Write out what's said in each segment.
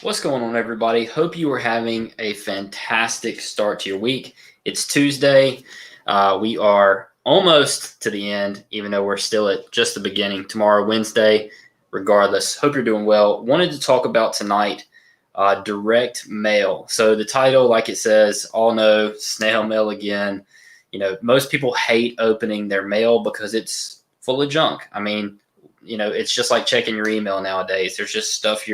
What's going on, everybody? Hope you are having a fantastic start to your week. It's Tuesday. We are almost to the end, even though we're still at just the beginning. Tomorrow, Wednesday, regardless. Hope you're doing well. Wanted to talk about tonight direct mail. So, the title, like it says, all know snail mail again. Most people hate opening their mail because it's full of junk. It's just like checking your email nowadays. There's just stuff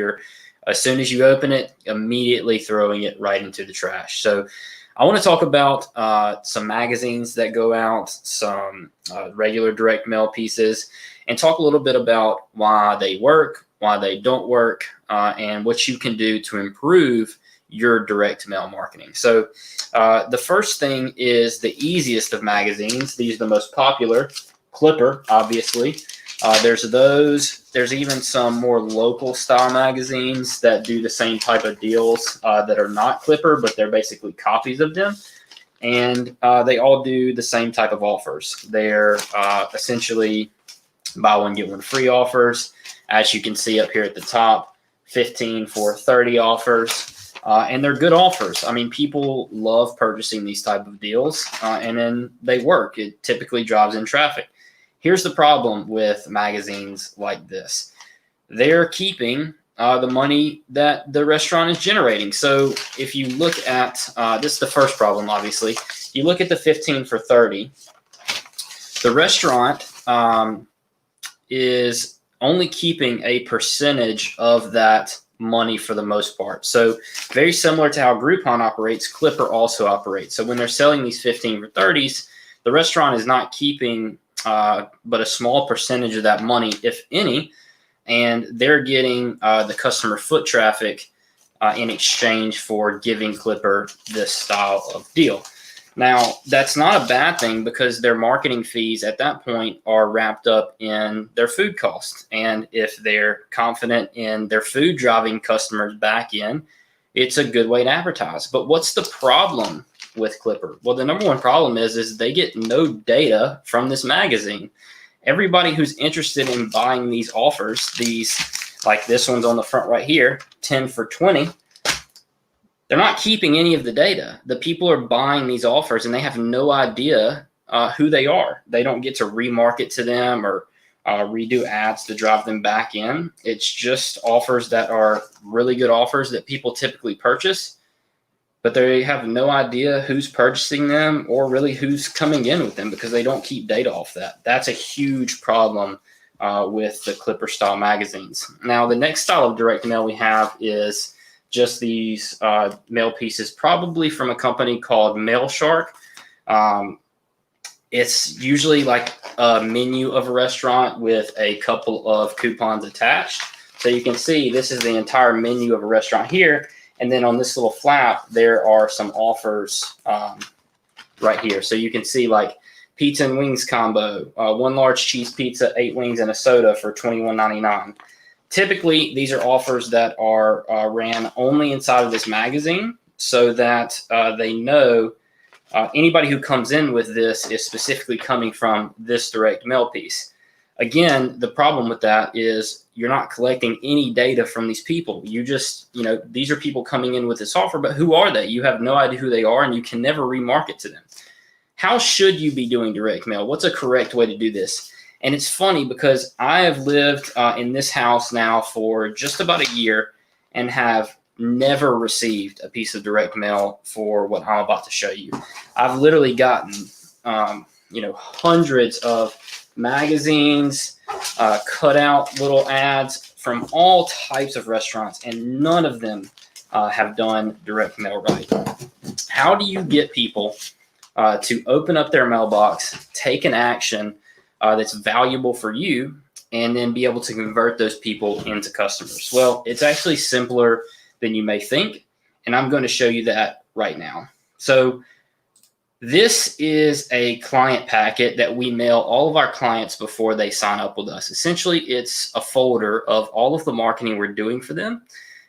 as soon as you open it, immediately throwing it right into the trash. So I want to talk about some magazines that go out, some regular direct mail pieces, and talk a little bit about why they work, why they don't work, and what you can do to improve your direct mail marketing. So the first thing is the easiest of magazines. These are the most popular. Clipper, obviously. There's even some more local style magazines that do the same type of deals that are not Clipper, but they're basically copies of them. And they all do the same type of offers. They're essentially buy one, get one free offers. As you can see up here at the top, 15 for 30 offers. And they're good offers. I mean, people love purchasing these type of deals, and then they work. It typically drives in traffic. Here's the problem with magazines like this. They're keeping the money that the restaurant is generating. So if you look at, this is the first problem, obviously. You look at the 15 for 30, the restaurant is only keeping a percentage of that money for the most part. So very similar to how Groupon operates, Clipper also operates. So when they're selling these 15 for 30s, the restaurant is not keeping but a small percentage of that money, if any, and they're getting the customer foot traffic in exchange for giving Clipper this style of deal. Now, that's not a bad thing because their marketing fees at that point are wrapped up in their food costs. And if they're confident in their food driving customers back in, it's a good way to advertise. But what's the problem with Clipper? Well, the number one problem is they get no data from this magazine. Everybody who's interested in buying these offers, these, like this one's on the front right here, 10 for 20, they're not keeping any of the data. The people are buying these offers and they have no idea who they are. They don't get to remarket to them or redo ads to drive them back in. It's just offers that are really good offers that people typically purchase, but they have no idea who's purchasing them or really who's coming in with them because they don't keep data off that. That's a huge problem with the Clipper style magazines. Now, the next style of direct mail we have is just these mail pieces, probably from a company called Mail Shark. It's usually like a menu of a restaurant with a couple of coupons attached. So you can see this is the entire menu of a restaurant here. And then on this little flap, there are some offers right here. So you can see like pizza and wings combo, one large cheese pizza, 8 wings, and a soda for $21.99. Typically, these are offers that are ran only inside of this magazine so that they know anybody who comes in with this is specifically coming from this direct mail piece. Again, the problem with that is you're not collecting any data from these people. You just, these are people coming in with this offer, but who are they? You have no idea who they are, and you can never remarket to them. How should you be doing direct mail? What's a correct way to do this? And it's funny because I have lived in this house now for just about a year and have never received a piece of direct mail for what I'm about to show you. I've literally gotten, hundreds of magazines, cut out little ads from all types of restaurants, and none of them have done direct mail right. How do you get people to open up their mailbox, take an action that's valuable for you, and then be able to convert those people into customers? Well, it's actually simpler than you may think, and I'm going to show you that right now. So this is a client packet that we mail all of our clients before they sign up with us. Essentially, it's a folder of all of the marketing we're doing for them,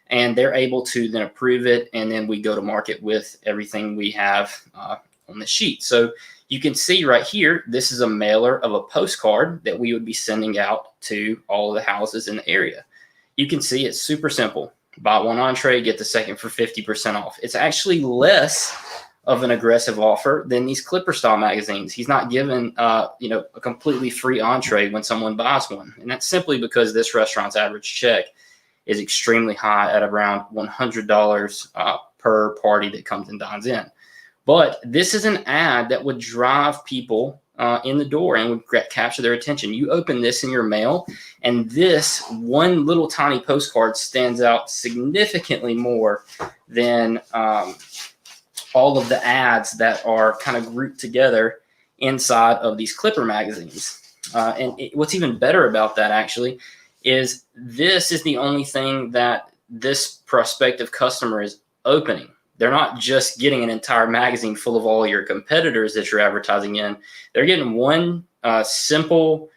and they're able to then approve it, and then we go to market with everything we have on the sheet. So you can see right here, this is a mailer of a postcard that we would be sending out to all of the houses in the area. You can see it's super simple. Buy one entree, get the second for 50% off. It's actually less of an aggressive offer than these Clipper style magazines. He's not giving a completely free entree when someone buys one. And that's simply because this restaurant's average check is extremely high at around $100 per party that comes and dines in. But this is an ad that would drive people in the door and would capture their attention. You open this in your mail, and this one little tiny postcard stands out significantly more than all of the ads that are kind of grouped together inside of these Clipper magazines. What's even better about that, actually, is this is the only thing that this prospective customer is opening. They're not just getting an entire magazine full of all your competitors that you're advertising in. They're getting one simple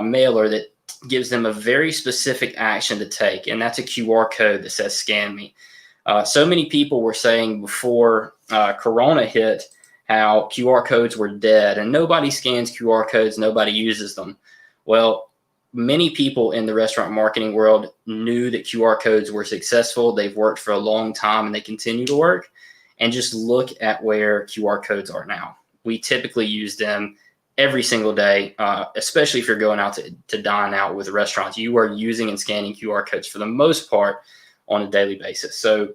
mailer that gives them a very specific action to take, and that's a QR code that says scan me. So many people were saying before Corona hit how QR codes were dead and nobody scans QR codes, nobody uses them. Well, many people in the restaurant marketing world knew that QR codes were successful. They've worked for a long time and they continue to work. And just look at where QR codes are now. We typically use them every single day, especially if you're going out to dine out with restaurants. You are using and scanning QR codes for the most part on a daily basis. So,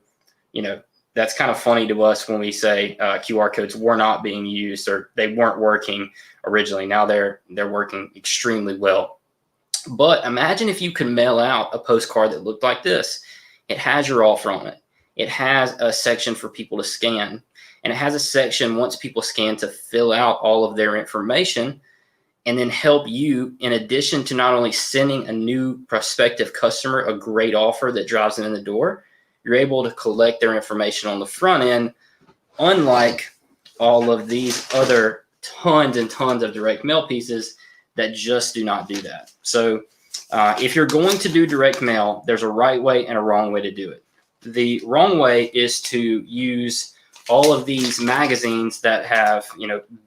that's kind of funny to us when we say QR codes were not being used or they weren't working originally. Now they're working extremely well. But imagine if you could mail out a postcard that looked like this. It has your offer on it. It has a section for people to scan. And it has a section once people scan to fill out all of their information and then help you, in addition to not only sending a new prospective customer a great offer that drives them in the door, you're able to collect their information on the front end, unlike all of these other tons and tons of direct mail pieces that just do not do that. So if you're going to do direct mail, there's a right way and a wrong way to do it. The wrong way is to use all of these magazines that have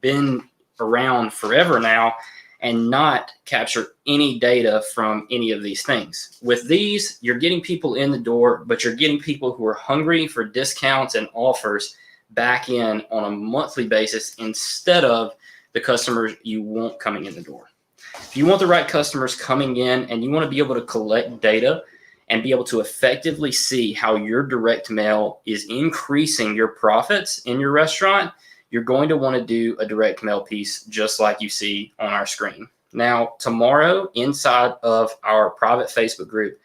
been around forever now and not capture any data from any of these things. With these, you're getting people in the door, but you're getting people who are hungry for discounts and offers back in on a monthly basis instead of the customers you want coming in the door. If you want the right customers coming in and you want to be able to collect data and be able to effectively see how your direct mail is increasing your profits in your restaurant, you're going to want to do a direct mail piece just like you see on our screen. Now, tomorrow, inside of our private Facebook group,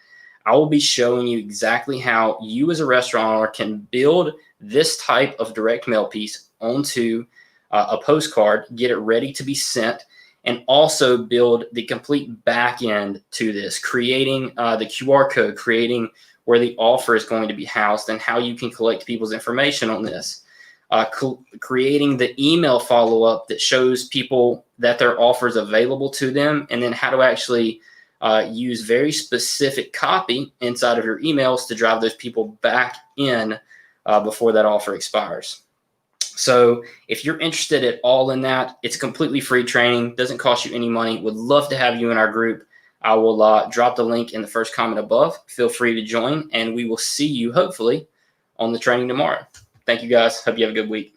I will be showing you exactly how you as a restaurant owner can build this type of direct mail piece onto a postcard, get it ready to be sent, and also build the complete back end to this, creating the QR code, creating where the offer is going to be housed and how you can collect people's information on this. Creating the email follow-up that shows people that their offer is available to them, and then how to actually use very specific copy inside of your emails to drive those people back in before that offer expires. So if you're interested at all in that, it's completely free training, doesn't cost you any money. Would love to have you in our group. I will drop the link in the first comment above. Feel free to join, and we will see you hopefully on the training tomorrow. Thank you guys. Hope you have a good week.